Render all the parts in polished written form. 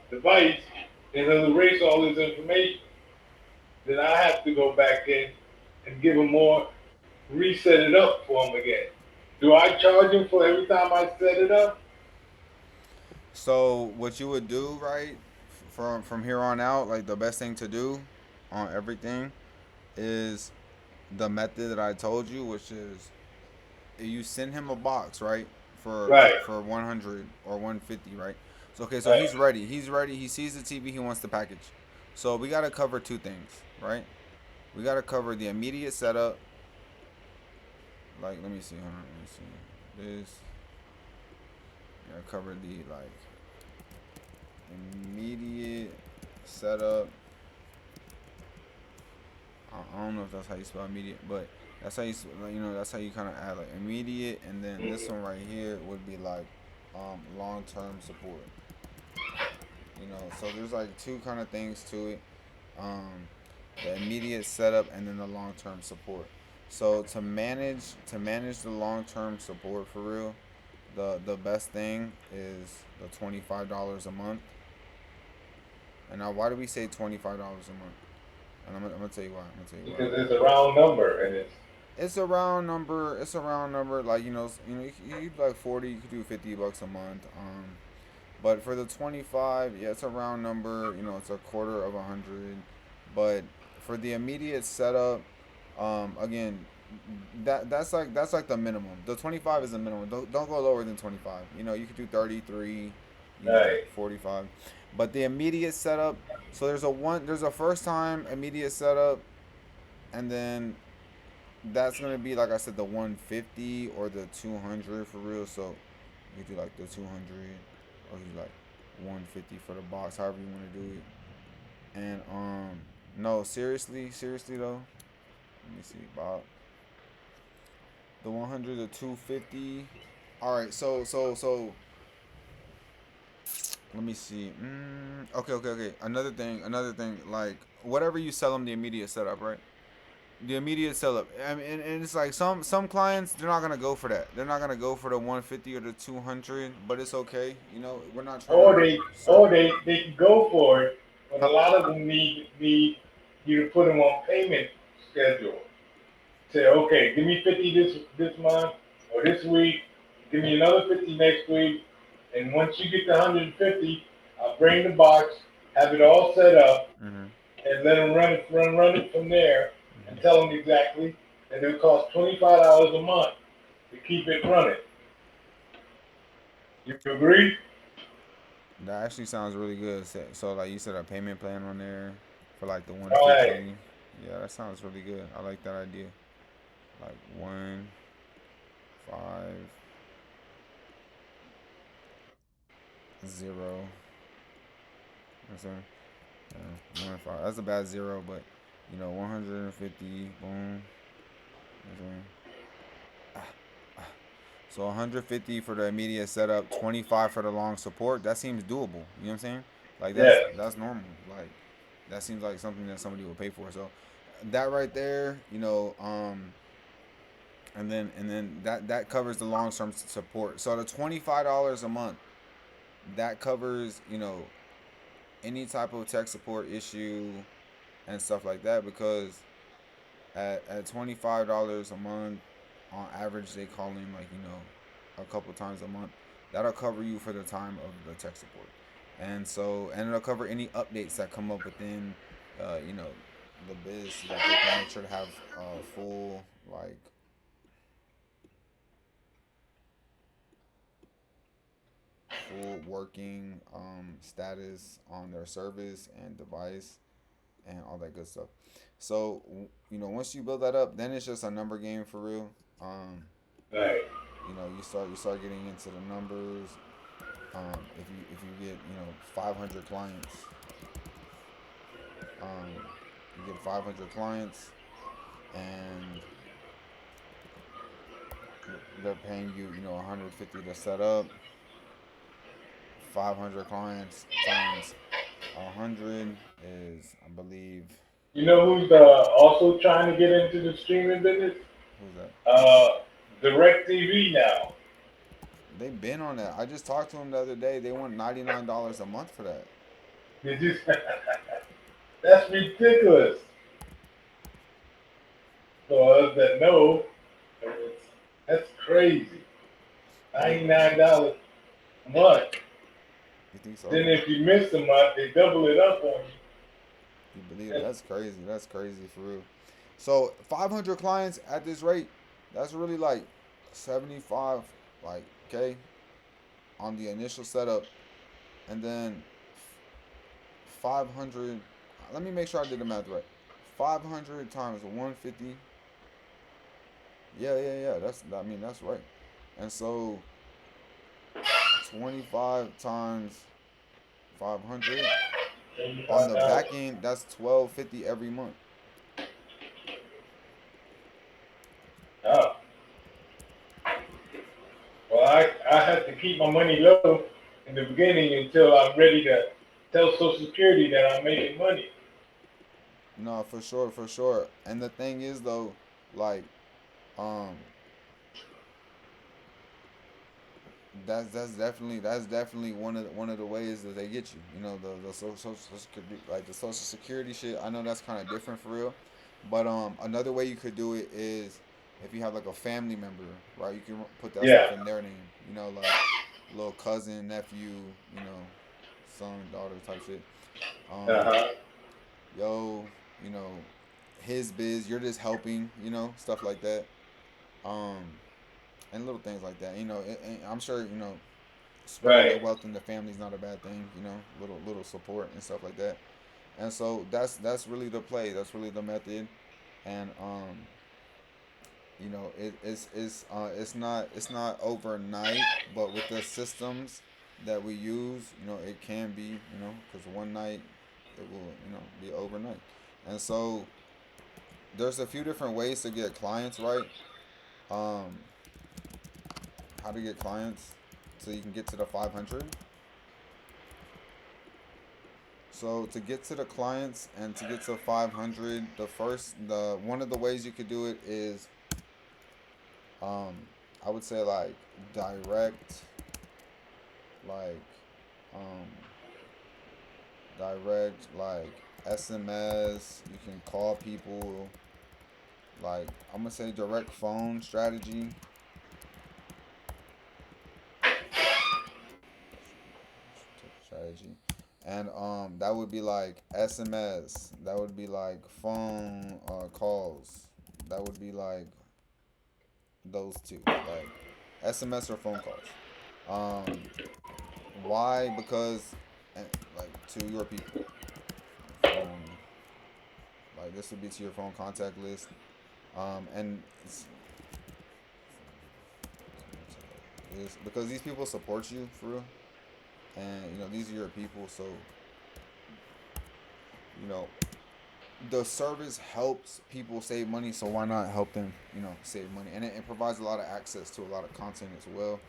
device and it'll erase all his information. Then I have to go back in and give him more, reset it up for him again. Do I charge him for every time I set it up? So what you would do, right, from here on out, like the best thing to do on everything is the method that I told you, which is you send him a box, right, Right, for 100 or 150, right? So okay, so right. he's ready. He's ready. He sees the TV. He wants the package. So we got to cover two things, right? We got to cover the immediate setup. Like, let me see. Hold on. Let me see. This. I cover the like immediate setup. I don't know if that's how you spell immediate, but that's how that's how you kind of add like immediate, and then this Mhm. one right here would be like long term support. So there's like two kind of things to it. Um, the immediate setup and then the long term support. So to manage the long term support for real, the best thing is the $25 a month. And now, why do we say $25 a month? And I'm gonna tell you why. I'm gonna tell you why. Because it's a round number and it's It's a round number. It's a round number. Like you do like 40. You could do $50 a month. But for the 25, yeah, it's a round number. It's a quarter of 100. But for the immediate setup, again, that's like the minimum. The 25 is the minimum. Don't go lower than 25. You could do 33. right. 45. But the immediate setup. So there's a first time immediate setup, and then that's gonna be like I said, the 150 or the 200 for real. So you do like the 200, or you like 150 for the box, however you want to do it. And no, seriously though. Let me see, Bob. The 100, the 250. All right, so let me see. Okay. Another thing. Like whatever you sell them the immediate setup, right? The immediate setup. I mean, and it's like some clients, they're not gonna go for that. They're not gonna go for the 150 or the 200, but it's okay. We're not trying to Or they sell. or they can go for it, but a Huh? lot of them need you to put them on payment schedule. Say, okay, give me 50 this month or this week, give me another 50 next week, and once you get to 150, I'll bring the box, have it all set up, Mhm. and let them run it from there, and Mhm. tell them exactly that it'll cost $25 a month to keep it running. You agree? That actually sounds really good. So like you said, a payment plan on there for like the All right. 150. Yeah, that sounds really good. I like that idea. Like 150. That's a 1 5. That's a bad zero, but 150. Boom. That's So 150 for the immediate setup, 25 for the long support. That seems doable. You know what I'm saying? Like that's Yes. that's normal. Like that seems like something that somebody will pay for. So that right there, and then that covers the long term support. So the $25 a month, that covers any type of tech support issue and stuff like that, because at $25 a month, on average they call in like a couple times a month. That'll cover you for the time of the tech support, and it'll cover any updates that come up within the biz, so that they can make sure to have full like full working status on their service and device and all that good stuff. So once you build that up, then it's just a number game for real. Um, Right. you start getting into the numbers. If you get 500 clients, um, you get 500 clients, and they're paying you 150 to set up. 500 clients times 100 is, I believe, You know who's also trying to get into the streaming business? who's that? Uh, Direct TV now. They've been on that. I just talked to them the other day. They want $99 a month for that. Did you? That's ridiculous. For us that know, it's, that's crazy. You, $99 a month. you think so? Then if you miss a month, they double it up on you. You believe it? That's, That's crazy. That's crazy for real. So 500 clients at this rate, that's really like 75 like okay on the initial setup, and then 500. Let me make sure I did the math right. 500 times 150. Yeah, yeah, yeah. That's I mean that's right. And so 25 times 500 on the $75. back end, that's 1250 every month. Oh, well, I have to keep my money low in the beginning until I'm ready to tell Social Security that I'm making money. No, for sure, for sure. And the thing is though, like um that's definitely one of the ways that they get you. You know, the social security, like the social security shit. I know that's kind of different for real, but another way you could do it is if you have like a family member, right? You can put that Yeah. stuff in their name. You know, like little cousin, nephew, you know, son, daughter type shit. Uh Um, huh. yo, you know, his biz. You're just helping. You know, stuff like that. Um, and little things like that. You know, and I'm sure you know spreading your Right. wealth in the family is not a bad thing. You know, little support and stuff like that. And so that's really the play. That's really the method. And you know, it's not overnight, but with the systems that we use, you know, it can be, you know, because one night it will, you know, be overnight. And so there's a few different ways to get clients, right? Um, how to get clients so you can get to the 500. So to get to the clients and to get to 500, the one of the ways you could do it is, um, I would say like direct, like, um, like SMS. You can call people. Like I'm gonna say direct phone strategy. Strategy. And that would be like SMS. That would be like phone calls. That would be like those two, like SMS or phone calls. Um, why? Because like to your people, like phone, like this would be to your phone contact list. And it's contact list because these people support you for real, and you know these are your people, so you know the service helps people save money, so why not help them, you know, save money? And it provides a lot of access to a lot of content as well.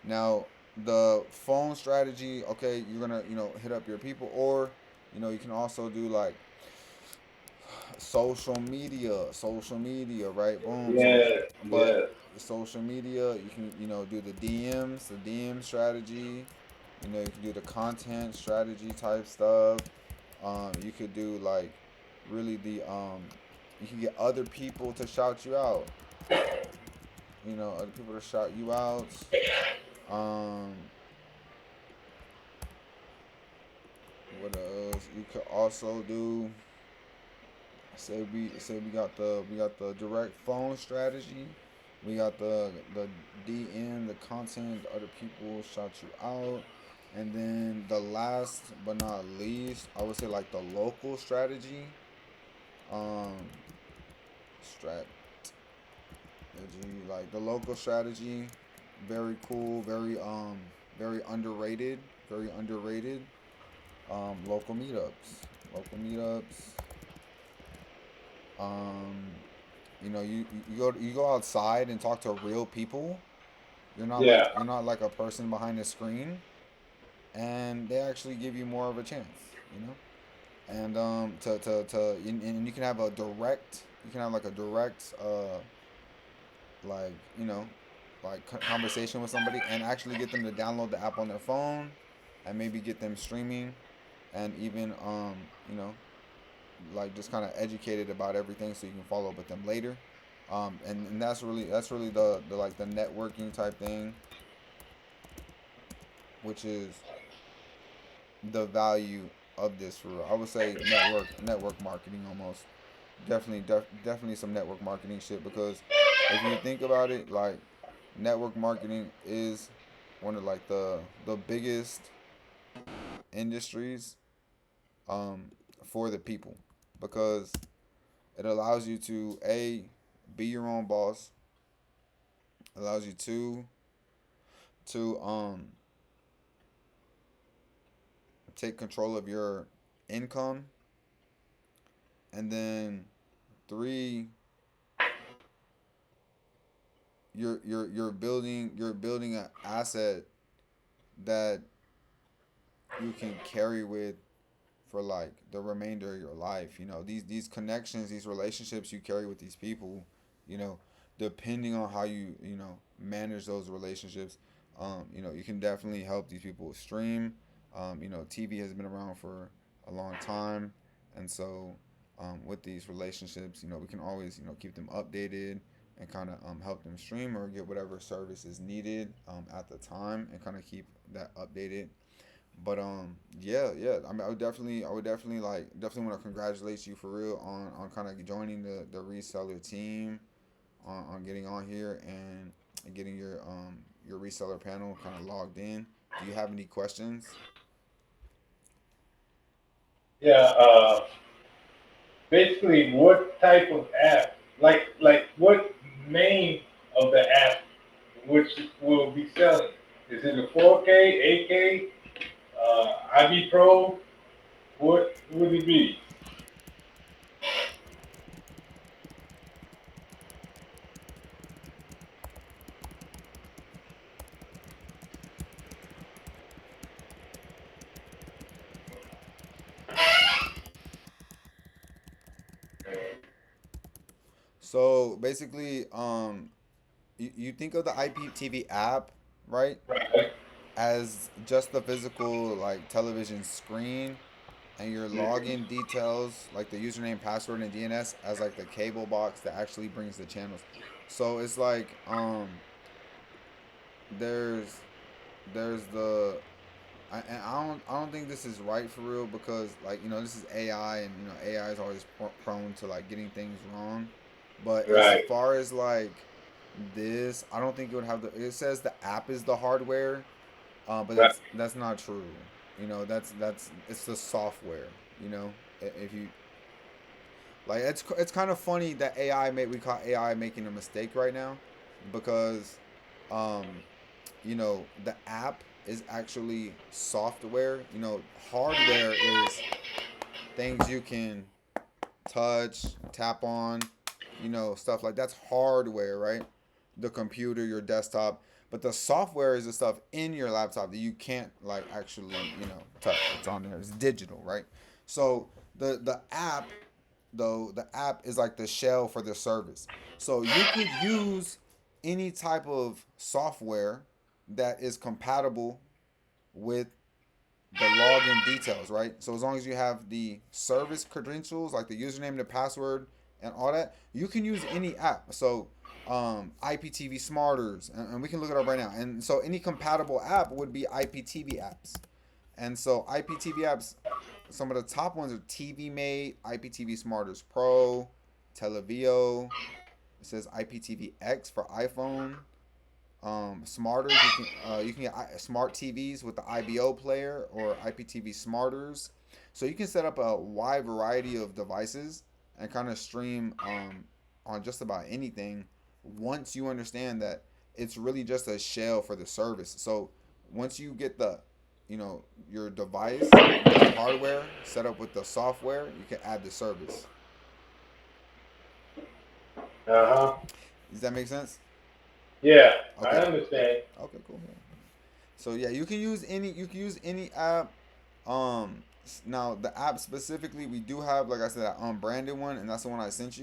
Now, the phone strategy, okay, you're gonna, you know, hit up your people, or, you know, you can also do like social media, right? Boom, social, Yeah. but Yeah. social media, you can, you know, do the DM strategy. You know, you can do the content strategy type stuff. You could do like really you can get other people to shout you out. You know, other people to shout you out. Um, what else? You could also do. Say we got the direct phone strategy. We got the DM, the content, the other people shout you out. And then the last but not least, I would say like the local strategy. Um, strategy, like the local strategy, very cool, very underrated, very underrated. Local meetups, local meetups. Um, you know, you go outside and talk to real people. Yeah. You're not like a person behind a screen, and they actually give you more of a chance. You know, and and you can have a direct, you can have like a direct like you know like conversation with somebody and actually get them to download the app on their phone and maybe get them streaming, and even you know, like just kind of educated about everything so you can follow up with them later. And that's really the like the networking type thing, which is the value of this for real. I would say network marketing almost. Definitely some network marketing shit because if you think about it, like network marketing is one of like the biggest industries um for the people because it allows you to a be your own boss, allows you to take control of your income, and then three, you're building an asset that you can carry with for like the remainder of your life. You know, these connections, these relationships you carry with these people, you know, depending on how you manage those relationships, you can definitely help these people stream. TV has been around for a long time, and so with these relationships, we can always keep them updated and kind of help them stream or get whatever service is needed at the time and kind of keep that updated. But yeah, yeah. I mean, I would definitely definitely want to congratulate you for real on kind of joining the reseller team, on getting on here and getting your reseller panel kind of logged in. Do you have any questions? Yeah. Basically, what type of app, like what name of the app, which will be selling? Is it a 4K, 8K, IB Pro? What would it be? So basically, you think of the IPTV app, right, Right. as just the physical like television screen, and your Mhm. login details like the username, password, and DNS as like the cable box that actually brings the channels. So it's like there's there's the and I don't think this is right for real because like this is AI, and AI is always prone to like getting things wrong. But as Right. far as like this, I don't think it would have the. It says the app is the hardware, but Right. that's not true. That's it's the software. If you like, it's kind of funny that we call AI making a mistake right now, because um the app is actually software. Hardware is things you can touch, tap on, stuff like that's hardware, right? The computer, your desktop. But the software is the stuff in your laptop that you can't like actually, touch. It's on there. It's digital, right? So the app, though, the app is like the shell for the service. So you could use any type of software that is compatible with the login details, right? So as long as you have the service credentials, like the username, the password, and all that, you can use any app. So IPTV Smarters, and we can look it up right now. And so any compatible app would be IPTV apps. And so IPTV apps, some of the top ones are TV Mate, IPTV Smarters Pro, Televio. It says IPTV X for iPhone. Smarters, you can get smart TVs with the IBO player or IPTV Smarters. So you can set up a wide variety of devices and kind of stream on just about anything once you understand that it's really just a shell for the service. So once you get your device with the hardware set up with the software, you can add the service. Uh huh. Does that make sense? Yeah, I Okay. understand. Okay, cool. So yeah, you can use any app. Now the app specifically, we do have, like I said, an unbranded one, and that's the one I sent you.